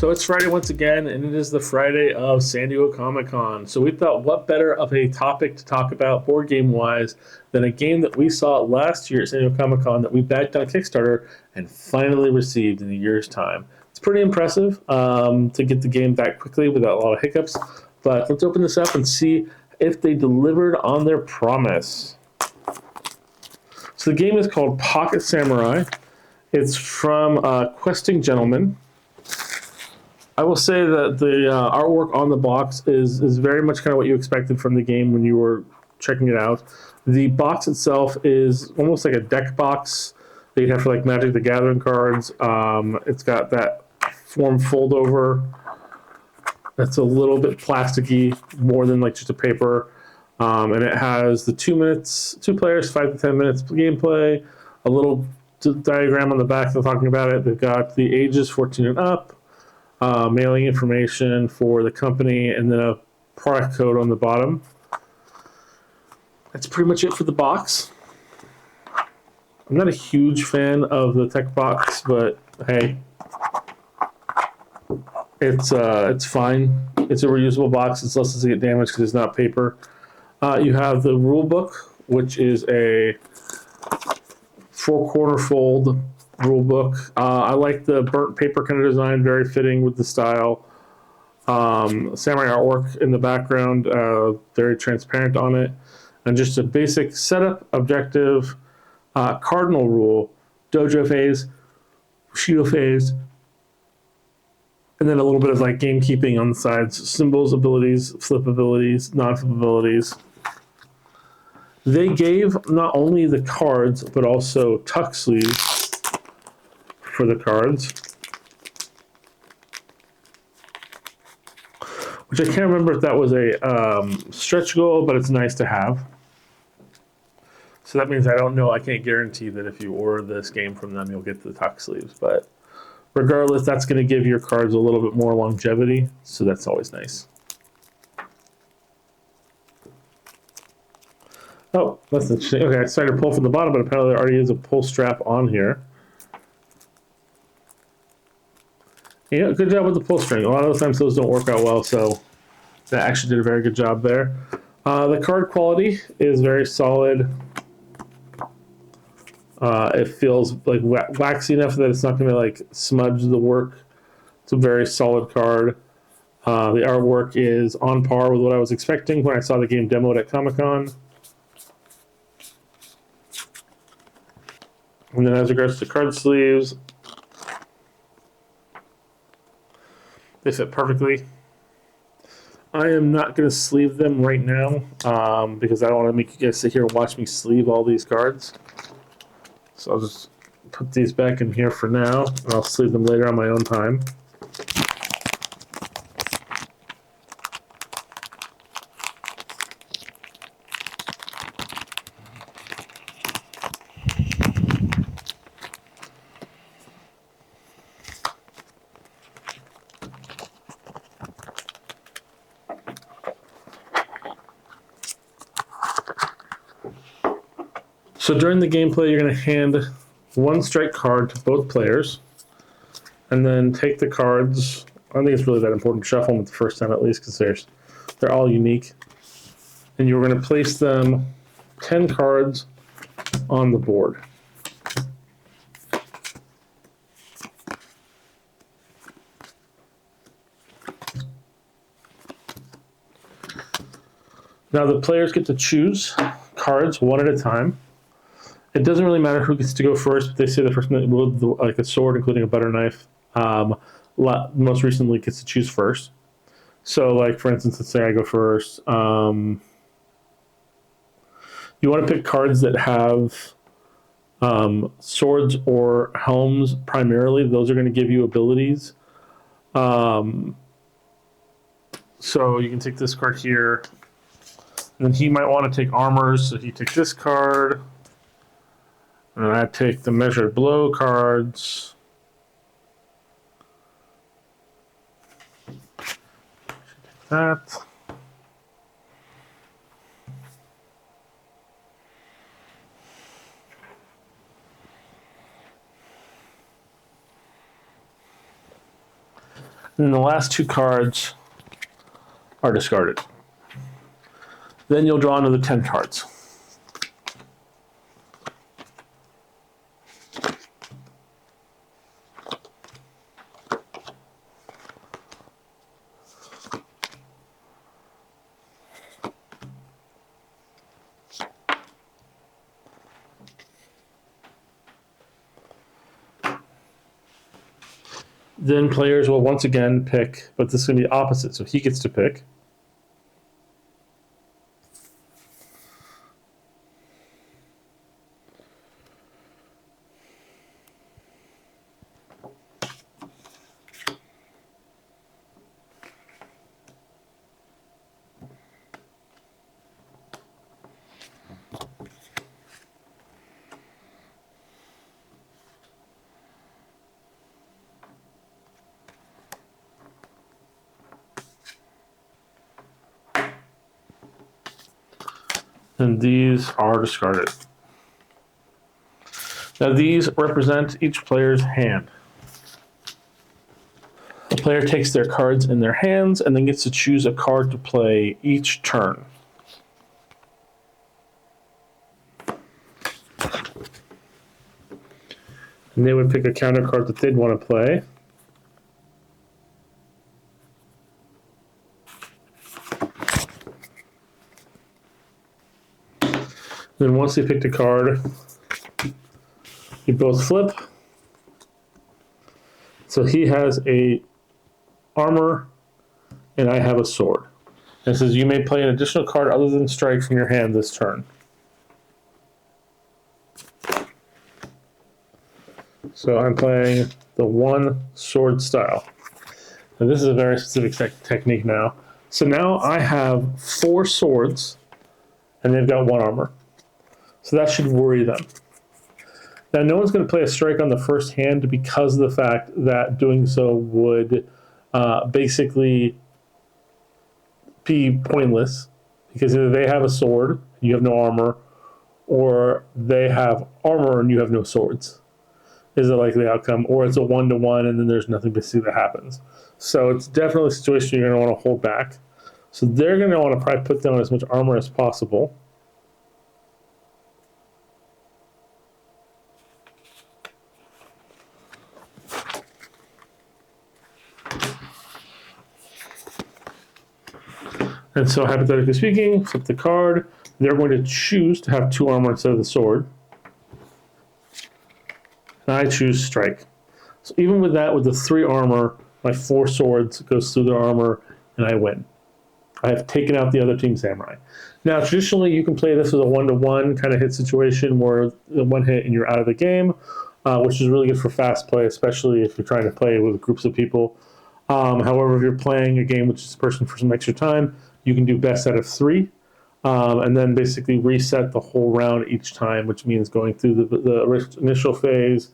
So it's Friday once again, and it is the Friday of San Diego Comic-Con. So we thought, what better of a topic to talk about board game-wise than a game that we saw last year at San Diego Comic-Con that we backed on Kickstarter and finally received in a year's time. It's pretty impressive to get the game back quickly without a lot of hiccups. But let's open this up and see if they delivered on their promise. So the game is called Pocket Samurai. It's from Questing Gentlemen. I will say that the artwork on the box is very much kind of what you expected from the game when you were checking it out. The box itself is almost like a deck box that you have for like Magic the Gathering cards. It's got that form fold over. That's a little bit plasticky, more than like just a paper. And it has the 2 minutes, 2 players, 5 to 10 minutes gameplay, a little diagram on the back that's talking about it. They've got the ages 14 and up. Mailing information for the company, and then a product code on the bottom. That's pretty much it for the box. I'm not a huge fan of the tech box, but hey, it's fine. It's a reusable box. It's less to get damaged because it's not paper. You have the rule book, which is a 4-corner fold rule book. I like the burnt paper kind of design, very fitting with the style. Samurai artwork in the background, very transparent on it. And just a basic setup, objective, cardinal rule, dojo phase, Bushido phase, and then a little bit of like gamekeeping on the sides, symbols, abilities, flip abilities, non-flip abilities. They gave not only the cards, but also tuck sleeves for the cards, which I can't remember if that was a stretch goal, but it's nice to have. So that means I don't know, I can't guarantee that if you order this game from them, you'll get the tuck sleeves, but regardless, that's going to give your cards a little bit more longevity, so that's always nice. Oh, that's interesting. Okay, I started to pull from the bottom, but apparently there already is a pull strap on here. Yeah, good job with the pull string. A lot of those times those don't work out well, so that actually did a very good job there. The card quality is very solid. It feels like waxy enough that it's not going to like smudge the work. It's a very solid card. The artwork is on par with what I was expecting when I saw the game demoed at Comic-Con. And then as regards to card sleeves, they fit perfectly. I am not going to sleeve them right now because I don't want to make you guys sit here and watch me sleeve all these cards. So I'll just put these back in here for now, and I'll sleeve them later on my own time. So during the gameplay, you're going to hand 1 strike card to both players, and then take the cards. I don't think it's really that important to shuffle them the first time, at least, because they're all unique. And you're going to place them 10 cards on the board. Now the players get to choose cards one at a time. It doesn't really matter who gets to go first. They say the first one with like a sword, including a butter knife, most recently gets to choose first. So, like for instance, let's say I go first. You want to pick cards that have swords or helms primarily. Those are going to give you abilities. So you can take this card here. And then he might want to take armors, so he takes this card. And I take the measured blow cards. That. And then the last 2 cards are discarded. Then you'll draw another 10 cards. Then players will once again pick, but this is going to be opposite, so he gets to pick. And these are discarded. Now these represent each player's hand. The player takes their cards in their hands and then gets to choose a card to play each turn. And they would pick a counter card that they'd want to play. Then once they picked a card, you both flip. So he has a armor and I have a sword. And it says you may play an additional card other than strike from your hand this turn. So I'm playing the 1 sword style. And this is a very specific technique now. So now I have 4 swords and they've got 1 armor. So that should worry them. Now, no one's going to play a strike on the first hand because of the fact that doing so would basically be pointless. Because either they have a sword, and you have no armor, or they have armor and you have no swords, is a likely outcome. Or it's a 1-to-1 and then there's nothing to see that happens. So it's definitely a situation you're going to want to hold back. So they're going to want to probably put down as much armor as possible. And so, hypothetically speaking, flip the card. They're going to choose to have 2 armor instead of the sword. And I choose strike. So even with that, with the 3 armor, my 4 swords goes through their armor, and I win. I have taken out the other team's samurai. Now, traditionally, you can play this as a 1-to-1 kind of hit situation where the 1 hit and you're out of the game, which is really good for fast play, especially if you're trying to play with groups of people. However, if you're playing a game with just a person for some extra time, you can do best out of 3, and then basically reset the whole round each time, which means going through the initial phase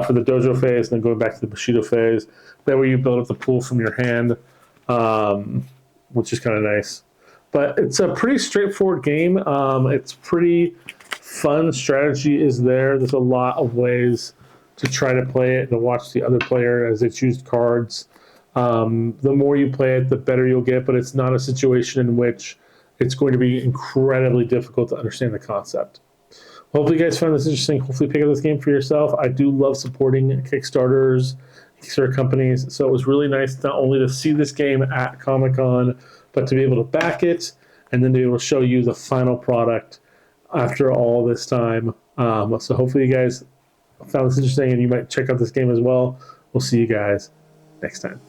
for the dojo phase, and then going back to the Bushido phase. That way you build up the pool from your hand, which is kind of nice. But it's a pretty straightforward game. It's pretty fun. Strategy is there. There's a lot of ways to try to play it and to watch the other player as they choose cards. The more you play it, the better you'll get, but it's not a situation in which it's going to be incredibly difficult to understand the concept. Hopefully you guys found this interesting. Hopefully pick up this game for yourself. I do love supporting Kickstarters, Kickstarter companies, so it was really nice not only to see this game at Comic-Con, but to be able to back it and then to be able to show you the final product after all this time. So hopefully you guys found this interesting and you might check out this game as well. We'll see you guys next time.